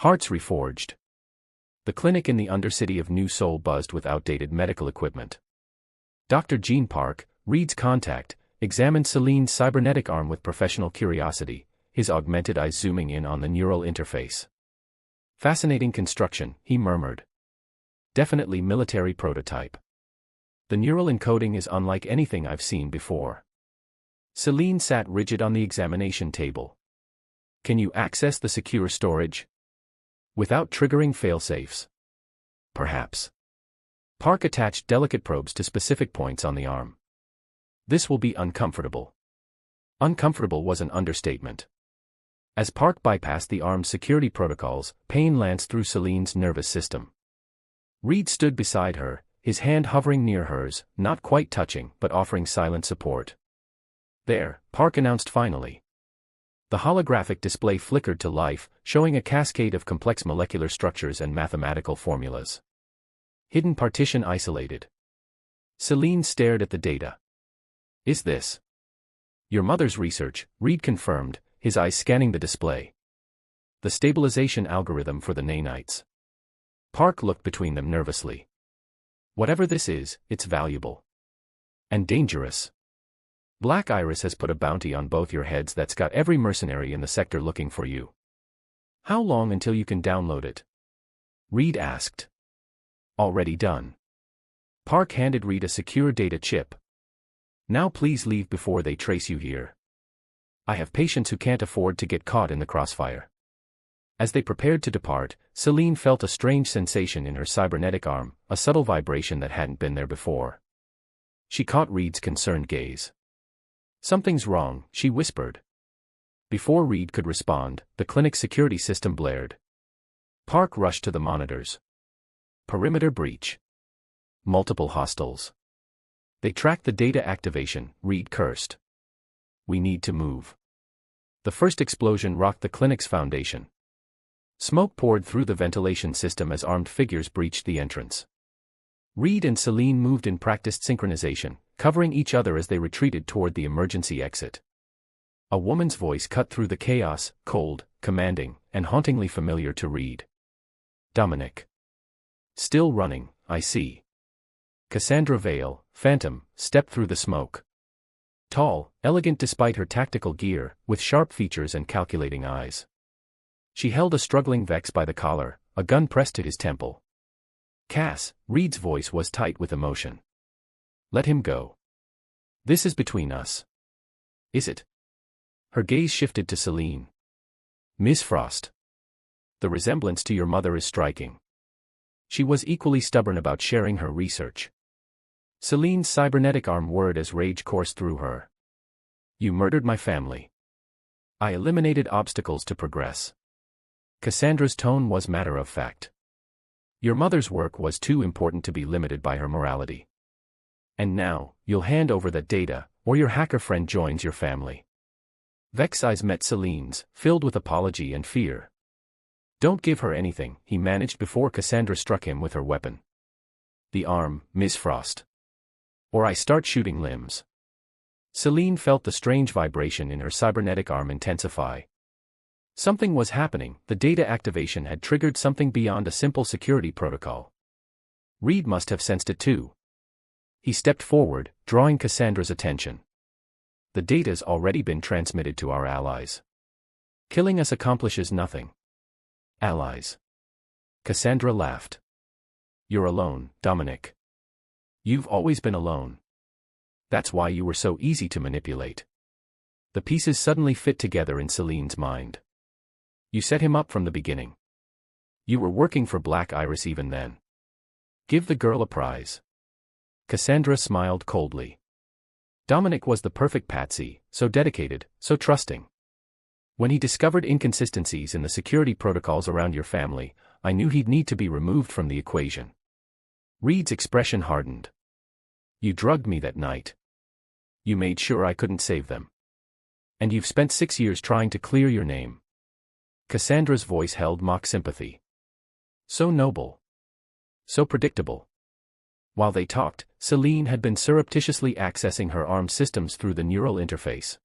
Hearts reforged. The clinic in the undercity of New Seoul buzzed with outdated medical equipment. Dr. Gene Park, Reed's contact, examined Celine's cybernetic arm with professional curiosity, his augmented eyes zooming in on the neural interface. Fascinating construction, he murmured. Definitely military prototype. The neural encoding is unlike anything I've seen before. Celine sat rigid on the examination table. Can you access the secure storage? Without triggering failsafes? Perhaps. Park attached delicate probes to specific points on the arm. This will be uncomfortable. Uncomfortable was an understatement. As Park bypassed the arm's security protocols, pain lanced through Celine's nervous system. Reed stood beside her, his hand hovering near hers, not quite touching but offering silent support. There, Park announced finally. The holographic display flickered to life, showing a cascade of complex molecular structures and mathematical formulas. Hidden partition isolated. Celine stared at the data. Is this your mother's research? Reed confirmed, his eyes scanning the display. The stabilization algorithm for the nanites. Park looked between them nervously. Whatever this is, it's valuable. And dangerous. Black Iris has put a bounty on both your heads that's got every mercenary in the sector looking for you. How long until you can download it? Reed asked. Already done. Park handed Reed a secure data chip. Now please leave before they trace you here. I have patients who can't afford to get caught in the crossfire. As they prepared to depart, Celine felt a strange sensation in her cybernetic arm, a subtle vibration that hadn't been there before. She caught Reed's concerned gaze. Something's wrong, she whispered. Before Reed could respond, the clinic's security system blared. Park rushed to the monitors. Perimeter breach. Multiple hostiles. They tracked the data activation, Reed cursed. We need to move. The first explosion rocked the clinic's foundation. Smoke poured through the ventilation system as armed figures breached the entrance. Reed and Celine moved in practiced synchronization, covering each other as they retreated toward the emergency exit. A woman's voice cut through the chaos, cold, commanding, and hauntingly familiar to Reed. Dominic. Still running, I see. Cassandra Vale, Phantom, stepped through the smoke. Tall, elegant despite her tactical gear, with sharp features and calculating eyes. She held a struggling Vex by the collar, a gun pressed to his temple. Cass, Reed's voice was tight with emotion. Let him go. This is between us. Is it? Her gaze shifted to Celine. Miss Frost. The resemblance to your mother is striking. She was equally stubborn about sharing her research. Celine's cybernetic arm whirred as rage coursed through her. You murdered my family. I eliminated obstacles to progress. Cassandra's tone was matter of fact. Your mother's work was too important to be limited by her morality. And now, you'll hand over that data, or your hacker friend joins your family. Vex's eyes met Celine's, filled with apology and fear. Don't give her anything, he managed before Cassandra struck him with her weapon. The arm, Miss Frost. Or I start shooting limbs. Celine felt the strange vibration in her cybernetic arm intensify. Something was happening, the data activation had triggered something beyond a simple security protocol. Reed must have sensed it too. He stepped forward, drawing Cassandra's attention. The data's already been transmitted to our allies. Killing us accomplishes nothing. Allies. Cassandra laughed. You're alone, Dominic. You've always been alone. That's why you were so easy to manipulate. The pieces suddenly fit together in Celine's mind. You set him up from the beginning. You were working for Black Iris even then. Give the girl a prize. Cassandra smiled coldly. Dominic was the perfect patsy, so dedicated, so trusting. When he discovered inconsistencies in the security protocols around your family, I knew he'd need to be removed from the equation. Reed's expression hardened. You drugged me that night. You made sure I couldn't save them. And you've spent 6 years trying to clear your name. Cassandra's voice held mock sympathy. So noble. So predictable. While they talked, Celine had been surreptitiously accessing her armed systems through the neural interface.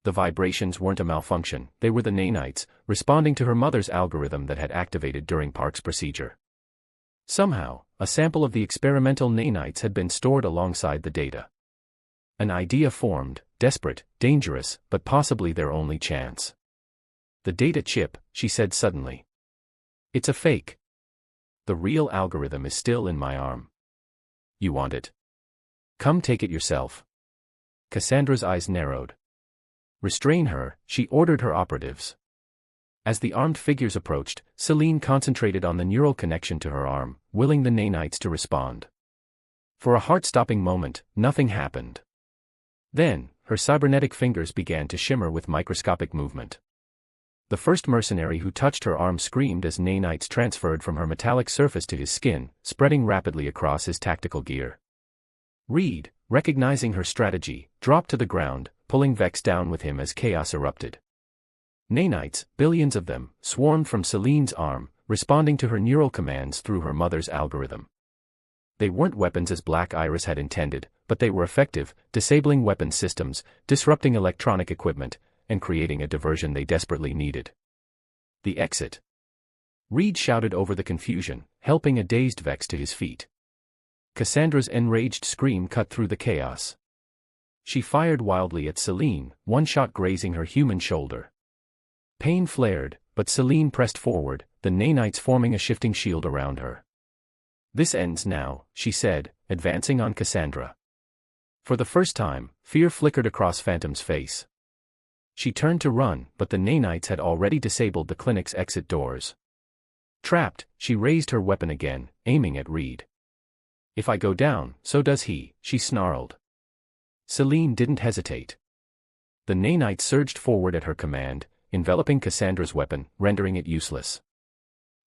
The vibrations weren't a malfunction, they were the nanites, responding to her mother's algorithm that had activated during Park's procedure. Somehow, a sample of the experimental nanites had been stored alongside the data. An idea formed, desperate, dangerous, but possibly their only chance. The data chip, she said suddenly. It's a fake. The real algorithm is still in my arm. You want it? Come take it yourself. Cassandra's eyes narrowed. Restrain her, she ordered her operatives. As the armed figures approached, Celine concentrated on the neural connection to her arm, willing the nanites to respond. For a heart-stopping moment, nothing happened. Then, her cybernetic fingers began to shimmer with microscopic movement. The first mercenary who touched her arm screamed as nanites transferred from her metallic surface to his skin, spreading rapidly across his tactical gear. Reed, recognizing her strategy, dropped to the ground, pulling Vex down with him as chaos erupted. Nanites, billions of them, swarmed from Celine's arm, responding to her neural commands through her mother's algorithm. They weren't weapons as Black Iris had intended, but they were effective, disabling weapons systems, disrupting electronic equipment, and creating a diversion they desperately needed. The exit. Reed shouted over the confusion, helping a dazed Vex to his feet. Cassandra's enraged scream cut through the chaos. She fired wildly at Celine, one shot grazing her human shoulder. Pain flared, but Celine pressed forward, the nanites forming a shifting shield around her. This ends now, she said, advancing on Cassandra. For the first time, fear flickered across Phantom's face. She turned to run, but the nanites had already disabled the clinic's exit doors. Trapped, she raised her weapon again, aiming at Reed. If I go down, so does he, she snarled. Celine didn't hesitate. The nanites surged forward at her command, enveloping Cassandra's weapon, rendering it useless.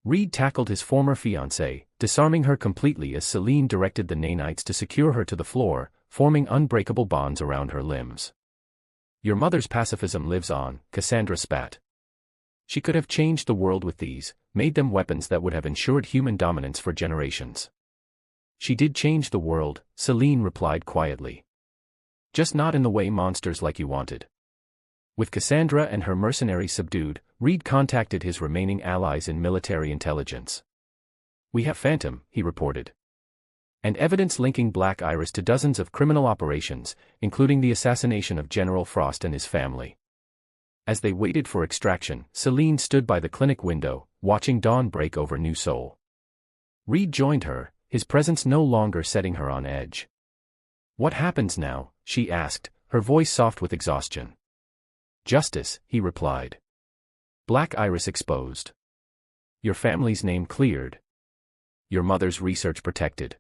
Reed tackled his former fiancée, disarming her completely as Celine directed the nanites to secure her to the floor, forming unbreakable bonds around her limbs. Your mother's pacifism lives on, Cassandra spat. She could have changed the world with these, made them weapons that would have ensured human dominance for generations. She did change the world, Celine replied quietly. Just not in the way monsters like you wanted. With Cassandra and her mercenaries subdued, Reed contacted his remaining allies in military intelligence. We have Phantom, he reported. And evidence linking Black Iris to dozens of criminal operations, including the assassination of General Frost and his family. As they waited for extraction, Celine stood by the clinic window, watching dawn break over New Sol. Reed joined her, his presence no longer setting her on edge. What happens now? She asked, her voice soft with exhaustion. Justice, he replied. Black Iris exposed. Your family's name cleared. Your mother's research protected.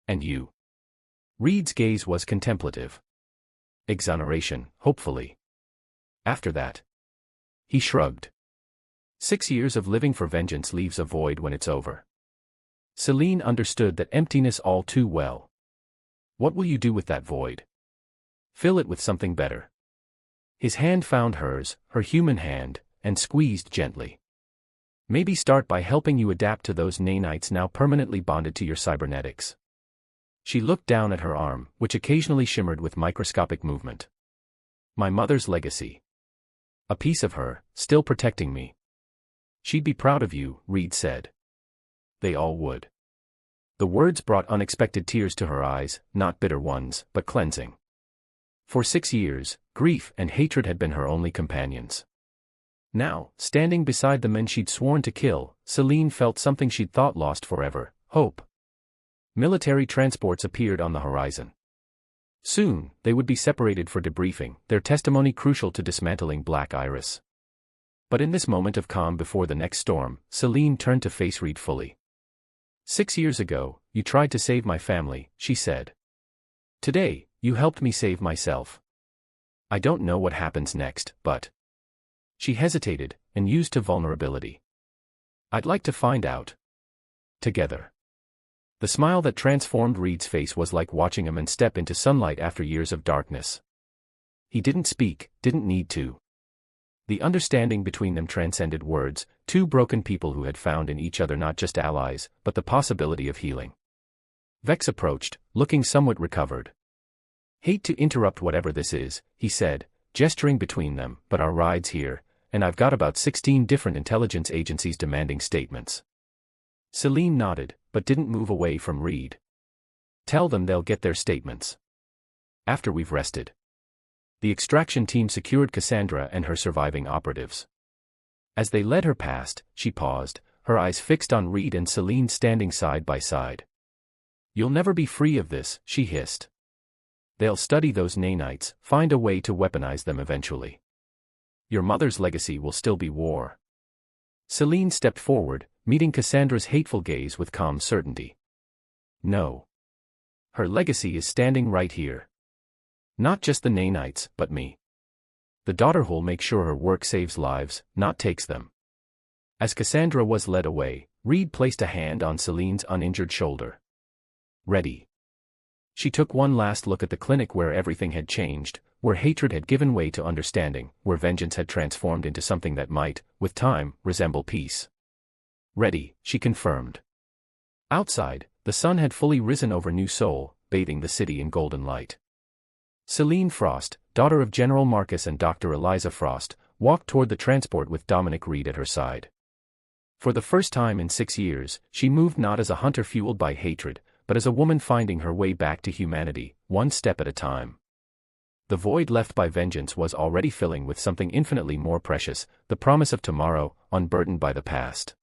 And you. Reed's gaze was contemplative. Exoneration, hopefully. After that. He shrugged. 6 years of living for vengeance leaves a void when it's over. Celine understood that emptiness all too well. What will you do with that void? Fill it with something better. His hand found hers, her human hand, and squeezed gently. Maybe start by helping you adapt to those nanites now permanently bonded to your cybernetics. She looked down at her arm, which occasionally shimmered with microscopic movement. My mother's legacy. A piece of her, still protecting me. She'd be proud of you, Reed said. They all would. The words brought unexpected tears to her eyes, not bitter ones, but cleansing. For 6 years, grief and hatred had been her only companions. Now, standing beside the men she'd sworn to kill, Celine felt something she'd thought lost forever, hope. Military transports appeared on the horizon. Soon, they would be separated for debriefing, their testimony crucial to dismantling Black Iris. But in this moment of calm before the next storm, Celine turned to face Reed fully. 6 years ago, you tried to save my family, she said. Today, you helped me save myself. I don't know what happens next, but... She hesitated, and used to vulnerability. I'd like to find out. Together. The smile that transformed Reed's face was like watching a man step into sunlight after years of darkness. He didn't speak, didn't need to. The understanding between them transcended words, two broken people who had found in each other not just allies, but the possibility of healing. Vex approached, looking somewhat recovered. Hate to interrupt whatever this is, he said, gesturing between them, but our ride's here, and I've got about 16 different intelligence agencies demanding statements. Celine nodded, but didn't move away from Reed. Tell them they'll get their statements after we've rested. The extraction team secured Cassandra and her surviving operatives. As they led her past, she paused, her eyes fixed on Reed and Celine standing side by side. You'll never be free of this, she hissed. They'll study those nanites, find a way to weaponize them eventually. Your mother's legacy will still be war. Celine stepped forward, meeting Cassandra's hateful gaze with calm certainty. No. Her legacy is standing right here. Not just the nanites, but me. The daughter who'll make sure her work saves lives, not takes them. As Cassandra was led away, Reed placed a hand on Celine's uninjured shoulder. Ready. She took one last look at the clinic where everything had changed, where hatred had given way to understanding, where vengeance had transformed into something that might, with time, resemble peace. Ready, she confirmed. Outside, the sun had fully risen over New Seoul, bathing the city in golden light. Celine Frost, daughter of General Marcus and Dr. Eliza Frost, walked toward the transport with Dominic Reed at her side. For the first time in 6 years, she moved not as a hunter fueled by hatred, but as a woman finding her way back to humanity, one step at a time. The void left by vengeance was already filling with something infinitely more precious, the promise of tomorrow, unburdened by the past.